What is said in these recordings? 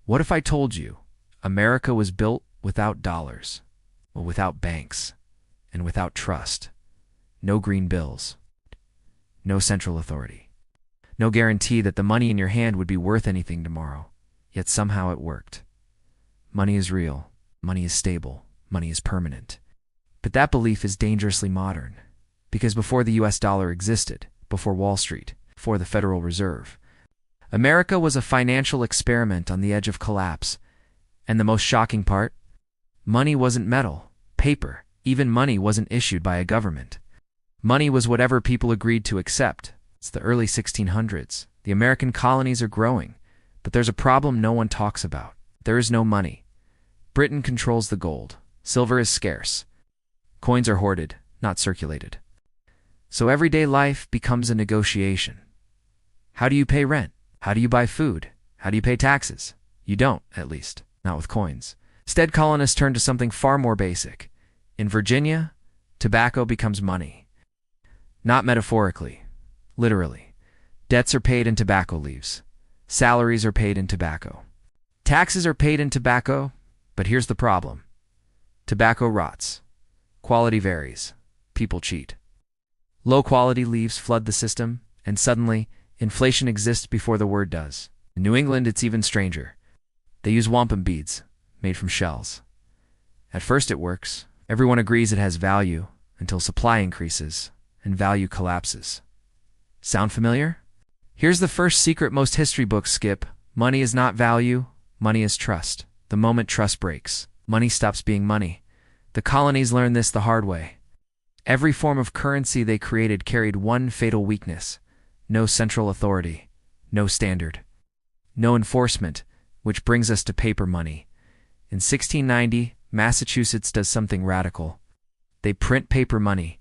What if I told you America was built without dollars, without banks, and without trust? No green bills, no central authority, no guarantee that the money in your hand would be worth anything tomorrow. Yet somehow it worked. Money is real, money is stable, money is permanent. But that belief is dangerously modern, because before the US dollar existed, before Wall Street, before the Federal Reserve, America was a financial experiment on the edge of collapse. And the most shocking part? Money wasn't metal, paper, even money wasn't issued by a government. Money was whatever people agreed to accept. It's the early 1600s. The American colonies are growing, but there's a problem no one talks about. There is no money. Britain controls the gold. Silver is scarce. Coins are hoarded, not circulated. So everyday life becomes a negotiation. How do you pay rent? How do you buy food? How do you pay taxes? You don't, at least, not with coins. Instead, colonists turn to something far more basic. In Virginia, tobacco becomes money. Not metaphorically, literally. Debts are paid in tobacco leaves. Salaries are paid in tobacco. Taxes are paid in tobacco, but here's the problem. Tobacco rots. Quality varies. People cheat. Low-quality leaves flood the system, and suddenly, inflation exists before the word does. In New England, it's even stranger. They use wampum beads, made from shells. At first it works. Everyone agrees it has value, until supply increases, and value collapses. Sound familiar? Here's the first secret most history books skip. Money is not value, money is trust. The moment trust breaks, money stops being money. The colonies learned this the hard way. Every form of currency they created carried one fatal weakness: no central authority, no standard, no enforcement, which brings us to paper money. In 1690, Massachusetts does something radical. They print paper money,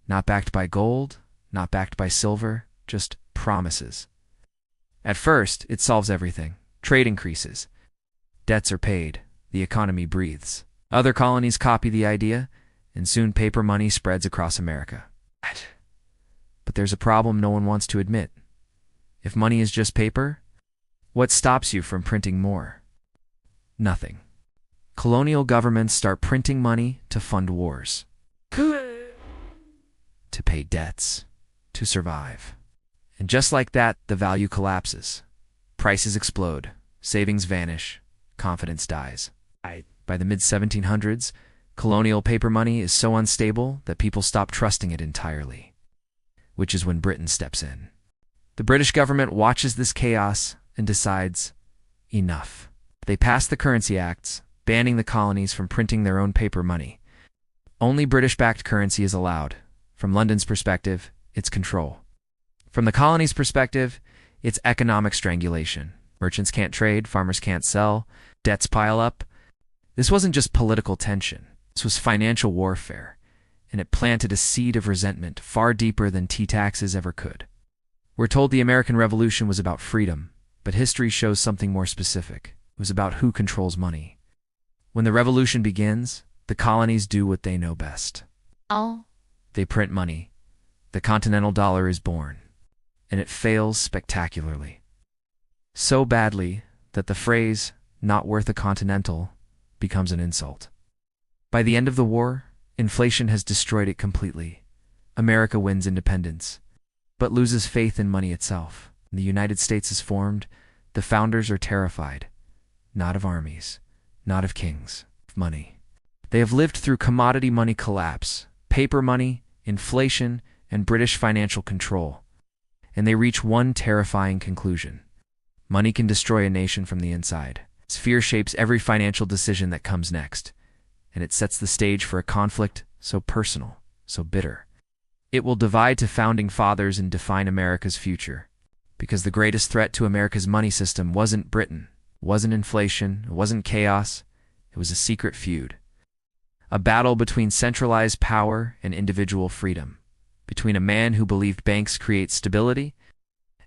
not backed by gold, not backed by silver, just promises. At first, it solves everything. Trade increases. Debts are paid. The economy breathes. Other colonies copy the idea, and soon paper money spreads across America. But there's a problem no one wants to admit. If money is just paper, what stops you from printing more? Nothing. Colonial governments start printing money to fund wars, to pay debts, to survive. And just like that, the value collapses. Prices explode, savings vanish, confidence dies. By the mid-1700s, colonial paper money is so unstable that people stop trusting it entirely, which is when Britain steps in. The British government watches this chaos and decides, enough. They pass the Currency Acts, banning the colonies from printing their own paper money. Only British-backed currency is allowed. From London's perspective, it's control. From the colonies' perspective, it's economic strangulation. Merchants can't trade, farmers can't sell, debts pile up. This wasn't just political tension. This was financial warfare, and it planted a seed of resentment far deeper than tea taxes ever could. We're told the American Revolution was about freedom, but history shows something more specific. It was about who controls money. When the revolution begins, the colonies do what they know best. They print money. The continental dollar is born, and it fails spectacularly. So badly that the phrase, "not worth a continental," becomes an insult. By the end of the war, inflation has destroyed it completely. America wins independence, but loses faith in money itself. The United States is formed. The founders are terrified, not of armies, not of kings, of money. They have lived through commodity money collapse, paper money, inflation, and British financial control. And they reach one terrifying conclusion. Money can destroy a nation from the inside. Its fear shapes every financial decision that comes next, and it sets the stage for a conflict so personal, so bitter. It will divide to founding fathers and define America's future, because the greatest threat to America's money system wasn't Britain, wasn't inflation, it wasn't chaos, it was a secret feud. A battle between centralized power and individual freedom, between a man who believed banks create stability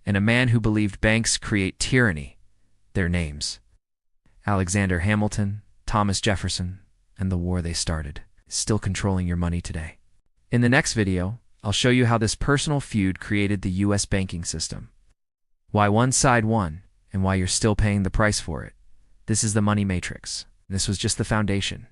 and a man who believed banks create tyranny. Their names: Alexander Hamilton, Thomas Jefferson, and the war they started, is still controlling your money today. In the next video, I'll show you how this personal feud created the US banking system, why one side won, and why you're still paying the price for it. This is the money matrix. This was just the foundation.